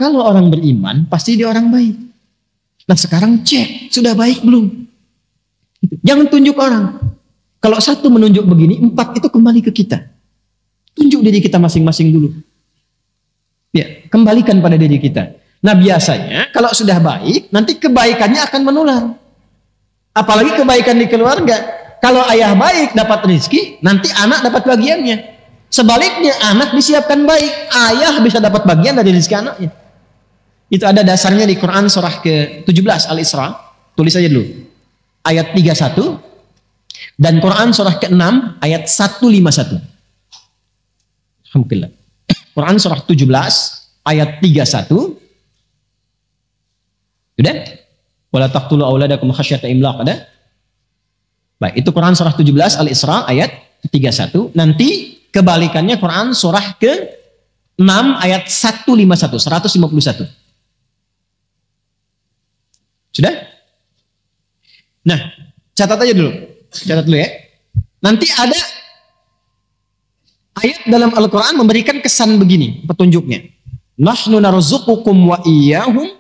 Kalau orang beriman, pasti dia orang baik. Nah sekarang cek, sudah baik belum? Jangan tunjuk orang. Kalau satu menunjuk begini, 4 itu kembali ke kita. Tunjuk diri kita masing-masing dulu. Ya, kembalikan pada diri kita. Nah biasanya kalau sudah baik, nanti kebaikannya akan menular. Apalagi kebaikan di keluarga. Kalau ayah baik dapat rezeki, nanti anak dapat bagiannya. Sebaliknya anak disiapkan baik, ayah bisa dapat bagian dari rezeki anaknya. Itu ada dasarnya di Quran surah ke-17 Al-Isra. Tulis aja dulu. Ayat 31 dan Quran surah ke-6 ayat 151. Alhamdulillah. Quran surah 17 ayat 31. Sudah? Wala taqtulu auladakum khasyata imlaq, ada? Baik, itu Quran surah 17 Al-Isra ayat 31. Nanti kebalikannya Quran surah ke-6 ayat 151, 151. Sudah? Nah, catat aja dulu. Catat dulu ya. Nanti ada ayat dalam Al-Quran memberikan kesan begini, petunjuknya. Nahnu narzuqukum wa iyyahum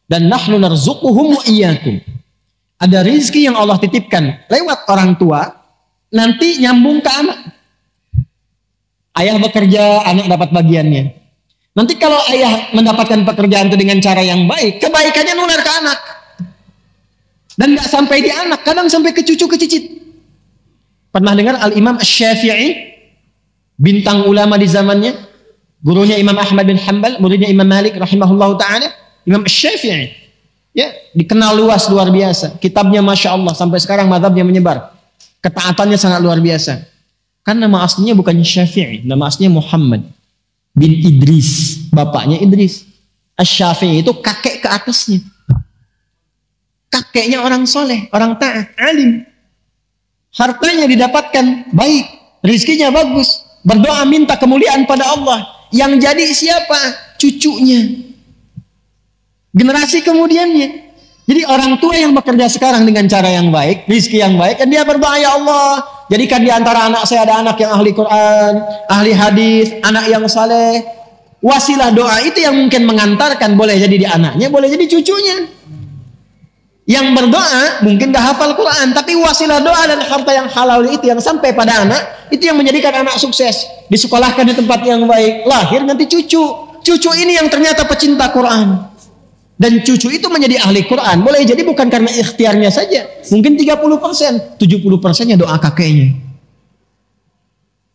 dan nahnu narzuquhum wa iyyakum. Ada rizki yang Allah titipkan lewat orang tua, nanti nyambung ke anak. Ayah bekerja, anak dapat bagiannya. Nanti kalau ayah mendapatkan pekerjaan itu dengan cara yang baik, kebaikannya nular ke anak. Dan nggak sampai di anak, kadang sampai ke cucu, ke cicit. Pernah dengar Al-Imam Asy-Syafi'i, bintang ulama di zamannya, gurunya Imam Ahmad bin Hanbal, muridnya Imam Malik rahimahullahu ta'ala, Imam Asy-Syafi'i, ya, dikenal luas luar biasa. Kitabnya Masya Allah, sampai sekarang mazhabnya menyebar. Ketaatannya sangat luar biasa. Kan nama aslinya bukan Syafi'i, nama aslinya Muhammad bin Idris, bapaknya Idris. Asy-Syafi'i itu kakek ke atasnya. Kakeknya orang soleh, orang taat, alim. Hartanya didapatkan baik, rizkinya bagus. Berdoa minta kemuliaan pada Allah. Yang jadi siapa? Cucunya. Generasi kemudiannya. Jadi orang tua yang bekerja sekarang dengan cara yang baik, rizki yang baik, dan dia berdoa, ya Allah, jadikan di antara anak saya ada anak yang ahli Quran, ahli hadis, anak yang saleh. Wasilah doa itu yang mungkin mengantarkan, boleh jadi di anaknya, boleh jadi cucunya. Yang berdoa mungkin gak hafal Quran, tapi wasilah doa dan harta yang halal itu yang sampai pada anak, itu yang menjadikan anak sukses. Disekolahkan di tempat yang baik, lahir nanti cucu. Cucu ini yang ternyata pecinta Quran. Dan cucu itu menjadi ahli Quran. Boleh jadi bukan karena ikhtiarnya saja. Mungkin 30%, 70%-nya doa kakeknya.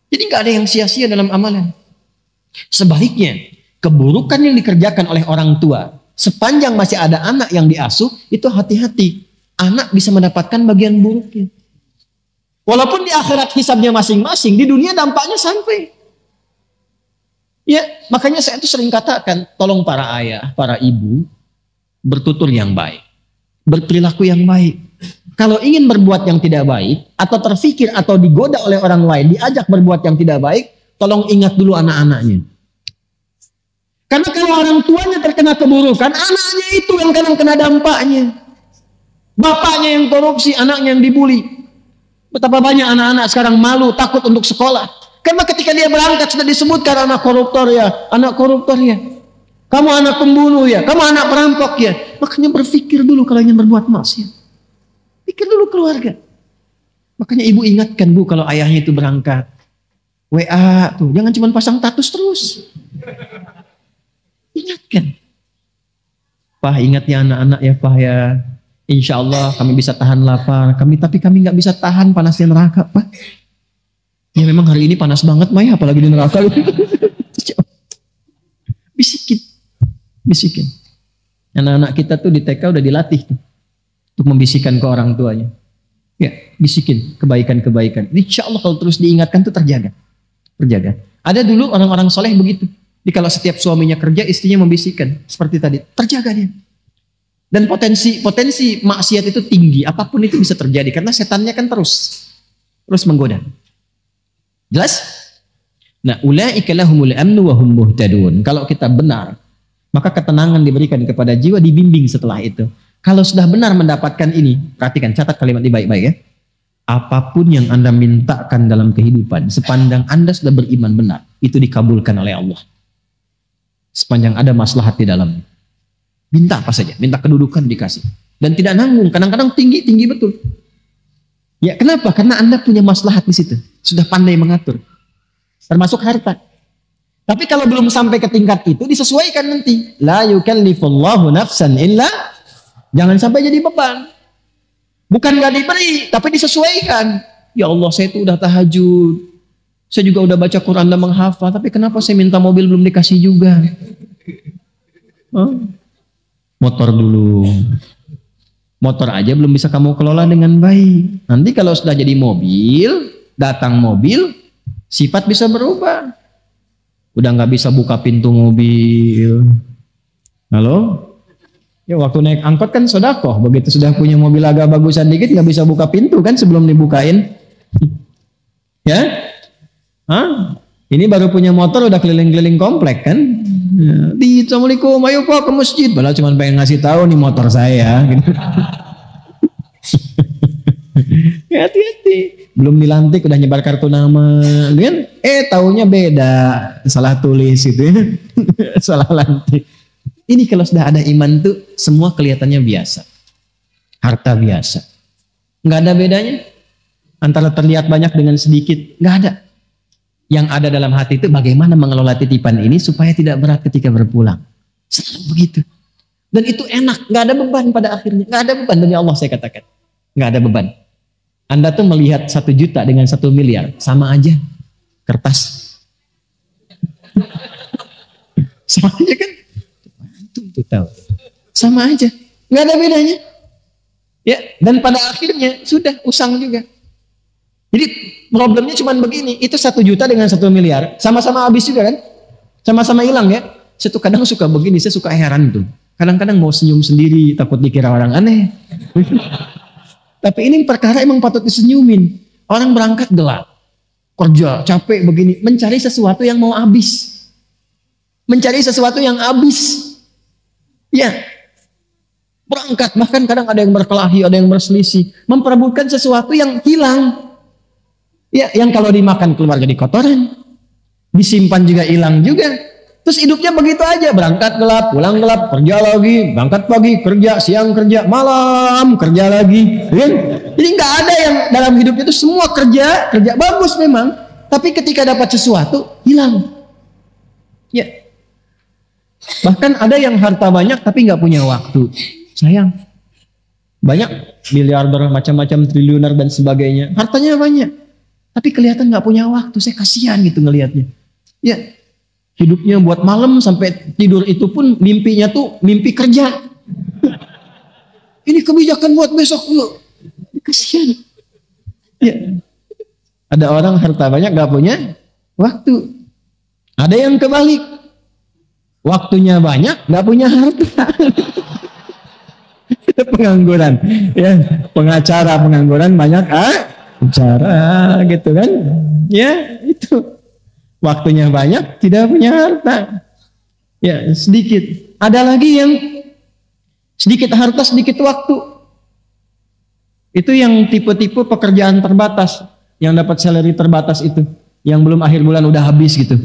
Jadi gak ada yang sia-sia dalam amalan. Sebaliknya, keburukan yang dikerjakan oleh orang tua, sepanjang masih ada anak yang diasuh, itu hati-hati. Anak bisa mendapatkan bagian buruknya. Walaupun di akhirat hisabnya masing-masing, di dunia dampaknya sampai. Ya, makanya saya itu sering katakan, tolong para ayah, para ibu, bertutur yang baik. Berperilaku yang baik. Kalau ingin berbuat yang tidak baik, atau terfikir atau digoda oleh orang lain, diajak berbuat yang tidak baik, tolong ingat dulu anak-anaknya. Karena kalau orang tuanya terkena keburukan, anaknya itu yang kadang kena dampaknya. Bapaknya yang korupsi, anaknya yang dibully. Betapa banyak anak-anak sekarang malu, takut untuk sekolah. Karena ketika dia berangkat sudah disebutkan anak koruptor ya, anak koruptor ya. Kamu anak pembunuh ya, kamu anak perampok ya. Makanya berpikir dulu kalau ingin berbuat maksiat. Pikir dulu keluarga. Makanya ibu ingatkan bu kalau ayahnya itu berangkat. WA tuh, jangan cuma pasang status terus. Ingatkan. Pak, ingat ya anak-anak ya Pak ya. Insya Allah kami bisa tahan lapar. Tapi kami nggak bisa tahan panasnya neraka Pak. Ya memang hari ini panas banget Maya, apalagi di neraka. Bisikin. Bisikin. Anak-anak kita tuh di TK udah dilatih tuh. Untuk membisikkan ke orang tuanya. Ya, bisikin kebaikan-kebaikan. Insya Allah kalau terus diingatkan tuh terjaga. Terjaga. Ada dulu orang-orang soleh begitu. Jadi kalau setiap suaminya kerja, istrinya membisikkan. Seperti tadi, terjaga dia. Dan potensi maksiat itu tinggi. Apapun itu bisa terjadi. Karena setannya kan terus menggoda. Jelas? Nah, ulaika lahumul amnu wa hum muhtadun. Kalau kita benar, maka ketenangan diberikan kepada jiwa, dibimbing setelah itu. Kalau sudah benar mendapatkan ini, perhatikan, catat kalimat ini baik-baik ya. Apapun yang Anda mintakan dalam kehidupan, sepandang Anda sudah beriman benar, itu dikabulkan oleh Allah. sepanjang ada maslahat di dalamnya. Minta apa saja, minta kedudukan dikasih. Dan tidak nanggung, kadang-kadang tinggi betul. Ya kenapa? Karena Anda punya maslahat di situ. Sudah pandai mengatur. Termasuk harta. Tapi kalau belum sampai ke tingkat itu, disesuaikan nanti. La yukallifullahu nafsan illa. Jangan sampai jadi beban. Bukan gak diberi, tapi disesuaikan. Ya Allah, saya itu udah tahajud. Saya juga udah baca Quran dan menghafal. Tapi kenapa saya minta mobil belum dikasih juga? Motor dulu. Motor aja belum bisa kamu kelola dengan baik. Nanti kalau sudah jadi mobil, datang mobil, sifat bisa berubah. Udah nggak bisa buka pintu mobil. Halo? Ya waktu naik angkot kan sodakoh. Begitu sudah punya mobil agak bagusan dikit, nggak bisa buka pintu kan sebelum dibukain. Ya? Hah? Ini baru punya motor udah keliling-keliling komplek kan? Ya. Assalamualaikum, ayo Pak ke masjid. Padahal cuma pengen ngasih tahu nih motor saya. Gitu. Ya, hati-hati. Belum dilantik udah nyebar kartu nama, kan? Taunya beda, salah tulis gitu ya. Salah lantik. Ini kalau sudah ada iman tuh semua kelihatannya biasa. Harta biasa. Nggak ada bedanya antara terlihat banyak dengan sedikit, nggak ada. Yang ada dalam hati itu bagaimana mengelola titipan ini supaya tidak berat ketika berpulang. Selalu begitu. Dan itu enak, nggak ada beban pada akhirnya. Nggak ada beban demi Allah saya katakan. Nggak ada beban. Anda tuh melihat 1 juta dengan 1 miliar sama aja. Kertas. Sama aja kan? Tuh tahu. Sama aja. Nggak ada bedanya. Ya, dan pada akhirnya sudah usang juga. Jadi problemnya cuma begini, itu 1 juta dengan 1 miliar, sama-sama habis juga kan? Sama-sama hilang ya. Saya tuh kadang suka begini, saya suka heran tuh. Kadang-kadang mau senyum sendiri, takut dikira orang aneh. Tapi ini perkara emang patut disenyumin. Orang berangkat gelap, kerja, capek begini, mencari sesuatu yang mau habis. Mencari sesuatu yang habis. Ya, berangkat, bahkan kadang ada yang berkelahi, ada yang berselisih. Memperebutkan sesuatu yang hilang. Ya, yang kalau dimakan keluar jadi kotoran, disimpan juga hilang juga. Terus hidupnya begitu aja, berangkat gelap, pulang gelap, kerja lagi, berangkat pagi, kerja, siang kerja, malam kerja lagi. Ya? Jadi nggak ada yang dalam hidupnya itu semua kerja bagus memang, tapi ketika dapat sesuatu hilang. Ya, bahkan ada yang harta banyak tapi nggak punya waktu, sayang. Banyak miliarder, macam-macam triliuner dan sebagainya, hartanya banyak. Tapi kelihatan nggak punya waktu, saya kasihan gitu ngelihatnya. Ya, hidupnya buat malam sampai tidur itu pun mimpinya tuh mimpi kerja. Ini kebijakan buat besok dulu. Kasihan. Ya. Ada orang harta banyak nggak punya waktu. Ada yang kebalik, waktunya banyak nggak punya harta. Pengangguran, ya pengacara pengangguran banyak cara gitu kan, ya itu waktunya banyak tidak punya harta, ya sedikit. Ada lagi yang sedikit harta sedikit waktu, itu yang tipe-tipe pekerjaan terbatas, yang dapat salary terbatas itu, yang belum akhir bulan udah habis gitu.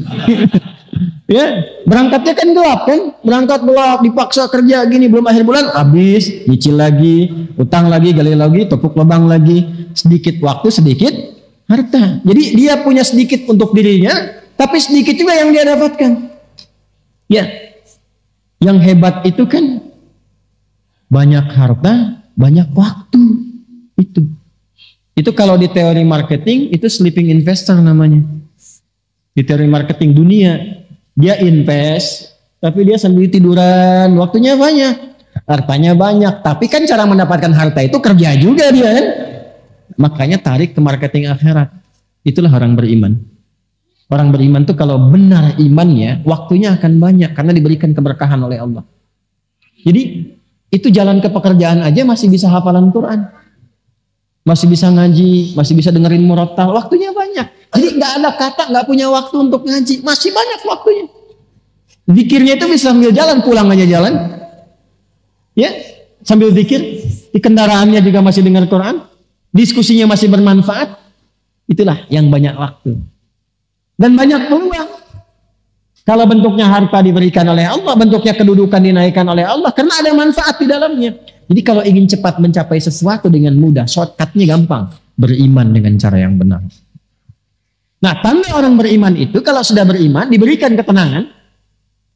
Ya, berangkatnya kan gelap kan, berangkat gelap, dipaksa kerja gini, belum akhir bulan habis, nyicil lagi, utang lagi, gali lagi, tepuk lubang lagi, sedikit waktu sedikit harta. Jadi dia punya sedikit untuk dirinya, tapi sedikit juga yang dia dapatkan. Ya, yang hebat itu kan banyak harta, banyak waktu. Itu kalau di teori marketing itu sleeping investor namanya. Di teori marketing dunia. Dia invest, tapi dia sambil tiduran, waktunya banyak, hartanya banyak. Tapi kan cara mendapatkan harta itu kerja juga dia kan. Makanya tarik ke marketing akhirat. Itulah orang beriman. Orang beriman tuh kalau benar imannya, waktunya akan banyak karena diberikan keberkahan oleh Allah. Jadi itu jalan ke pekerjaan aja masih bisa hafalan Quran, masih bisa ngaji, masih bisa dengerin murattal, waktunya banyak. Jadi nggak ada kata nggak punya waktu untuk ngaji, masih banyak waktunya. Zikirnya itu bisa sambil jalan, pulang aja jalan, ya sambil zikir. Di kendaraannya juga masih dengar Quran, diskusinya masih bermanfaat. Itulah yang banyak waktu dan banyak peluang. Kalau bentuknya harta diberikan oleh Allah, bentuknya kedudukan dinaikkan oleh Allah, karena ada manfaat di dalamnya. Jadi kalau ingin cepat mencapai sesuatu dengan mudah, shortcutnya gampang. Beriman dengan cara yang benar. Nah, tanda orang beriman itu, kalau sudah beriman, diberikan ketenangan,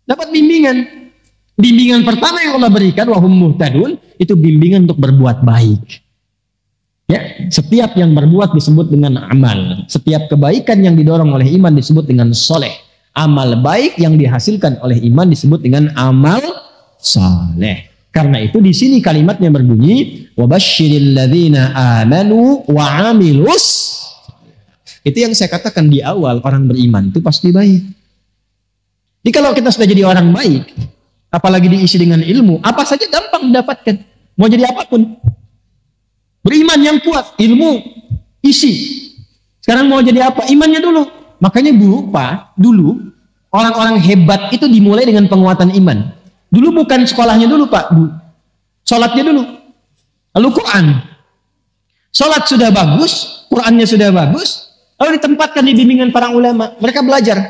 dapat bimbingan. Bimbingan pertama yang Allah berikan, wahum muhtadun, itu bimbingan untuk berbuat baik. Ya, setiap yang berbuat disebut dengan amal. Setiap kebaikan yang didorong oleh iman disebut dengan soleh. Amal baik yang dihasilkan oleh iman disebut dengan amal soleh. Karena itu di sini kalimatnya berbunyi, wabashiril ladzina amanu wa amilus. Itu yang saya katakan di awal, orang beriman itu pasti baik. Jadi kalau kita sudah jadi orang baik, apalagi diisi dengan ilmu, apa saja gampang mendapatkan. Mau jadi apapun. Beriman yang kuat, ilmu, isi. Sekarang mau jadi apa? Imannya dulu. Makanya dulu orang-orang hebat itu dimulai dengan penguatan iman. Dulu bukan sekolahnya dulu Pak, sholatnya dulu. Lalu Quran. Sholat sudah bagus, Qurannya sudah bagus, lalu ditempatkan di bimbingan para ulama. Mereka belajar.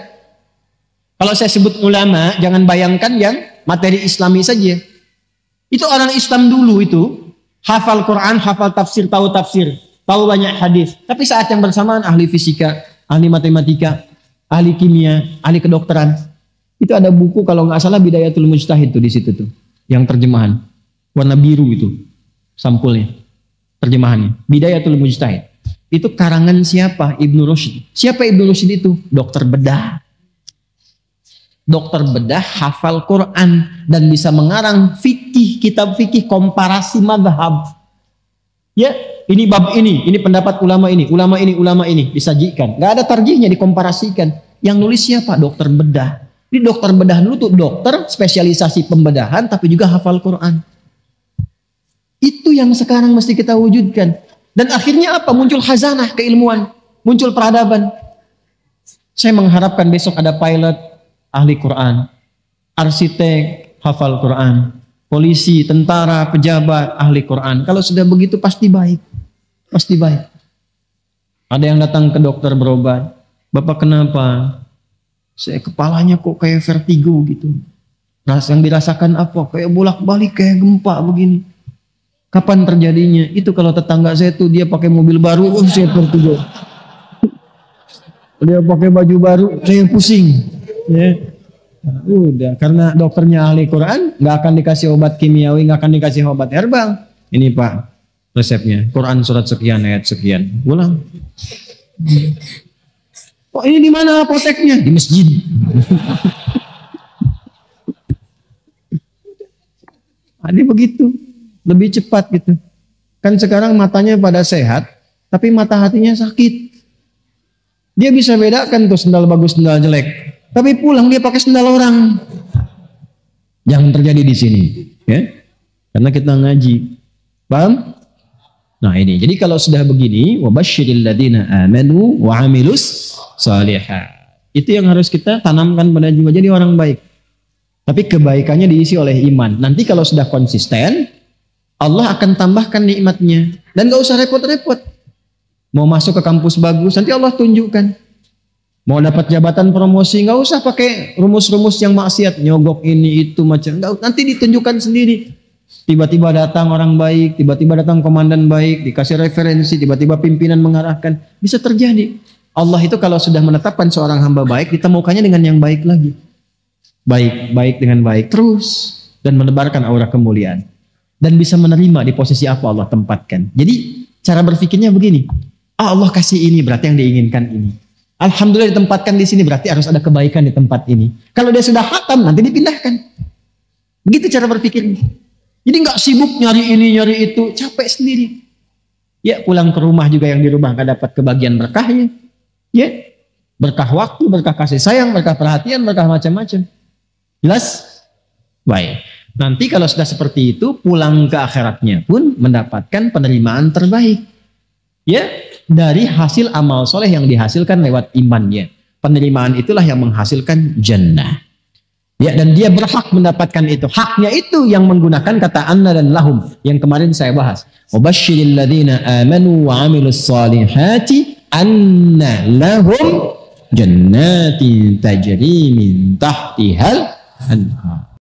Kalau saya sebut ulama, jangan bayangkan yang materi islami saja. Itu orang Islam dulu itu. Hafal Quran, hafal tafsir, tahu banyak hadis. Tapi saat yang bersamaan ahli fisika, ahli matematika, ahli kimia, ahli kedokteran. Itu ada buku kalau nggak salah Bidayatul Mujtahid tuh di situ tuh, yang terjemahan warna biru itu sampulnya, terjemahannya. Bidayatul Mujtahid. Itu karangan siapa? Ibnu Rushd. Siapa Ibnu Rushd itu? Dokter bedah. Dokter bedah hafal Quran dan bisa mengarang fikih, kitab fikih komparasi madhab. Ya, ini bab ini pendapat ulama ini disajikan. Gak ada tarjihnya, dikomparasikan. Yang nulis siapa? Dokter bedah. Ini dokter bedah dulu tuh dokter spesialisasi pembedahan tapi juga hafal Quran. Itu yang sekarang mesti kita wujudkan. Dan akhirnya apa? Muncul khazanah keilmuan, muncul peradaban. Saya mengharapkan besok ada pilot ahli Quran, arsitek hafal Quran, polisi, tentara, pejabat ahli Quran. Kalau sudah begitu pasti baik. Pasti baik. Ada yang datang ke dokter berobat. Bapak kenapa? Saya kepalanya kok kayak vertigo gitu. Yang dirasakan apa? Kayak bolak-balik, kayak gempa begini. Kapan terjadinya? Itu kalau tetangga saya tuh dia pakai mobil baru, saya vertigo. Dia pakai baju baru, saya pusing. Ya, nah, udah karena dokternya ahli Quran, nggak akan dikasih obat kimiawi, nggak akan dikasih obat herbal. Ini Pak resepnya, Quran surat sekian ayat sekian, pulang. Oh ini di mana apoteknya? Di masjid. Ini begitu, lebih cepat gitu. Kan sekarang matanya pada sehat, tapi mata hatinya sakit. Dia bisa bedakan tuh sendal bagus, sendal jelek. Tapi pulang dia pakai sendal orang. Jangan terjadi di sini, ya. Karena kita ngaji. Paham? Nah, ini. Jadi kalau sudah begini, wabasyiril ladzina amanu wa amilus shalihat. Itu yang harus kita tanamkan pada jiwa jadi orang baik. Tapi kebaikannya diisi oleh iman. Nanti kalau sudah konsisten, Allah akan tambahkan nikmatnya. Dan gak usah repot-repot. Mau masuk ke kampus bagus, nanti Allah tunjukkan. Mau dapat jabatan promosi, nggak usah pakai rumus-rumus yang maksiat, nyogok ini itu macam. Nggak, nanti ditunjukkan sendiri. Tiba-tiba datang orang baik, tiba-tiba datang komandan baik, dikasih referensi, tiba-tiba pimpinan mengarahkan. Bisa terjadi. Allah itu kalau sudah menetapkan seorang hamba baik, ditemukannya dengan yang baik lagi. Baik dengan baik terus dan menebarkan aura kemuliaan. Dan bisa menerima di posisi apa Allah tempatkan. Jadi cara berpikirnya begini. Allah kasih ini berarti yang diinginkan ini. Alhamdulillah ditempatkan di sini berarti harus ada kebaikan di tempat ini. Kalau dia sudah khatam nanti dipindahkan. Begitu cara berpikirnya. Jadi nggak sibuk nyari ini nyari itu, capek sendiri. Ya pulang ke rumah juga yang di rumah nggak dapat kebagian berkahnya. Ya berkah waktu, berkah kasih sayang, berkah perhatian, berkah macam-macam. Jelas? Baik. Nanti kalau sudah seperti itu pulang ke akhiratnya pun mendapatkan penerimaan terbaik. Ya. Dari hasil amal soleh yang dihasilkan lewat imannya. Penerimaan itulah yang menghasilkan jannah. Ya, dan dia berhak mendapatkan itu. Haknya itu yang menggunakan kata anna dan lahum yang kemarin saya bahas. Wabasyiril ladzina amanu wa amilus salihati anna lahum jannatin tajri min tahtihal anhar.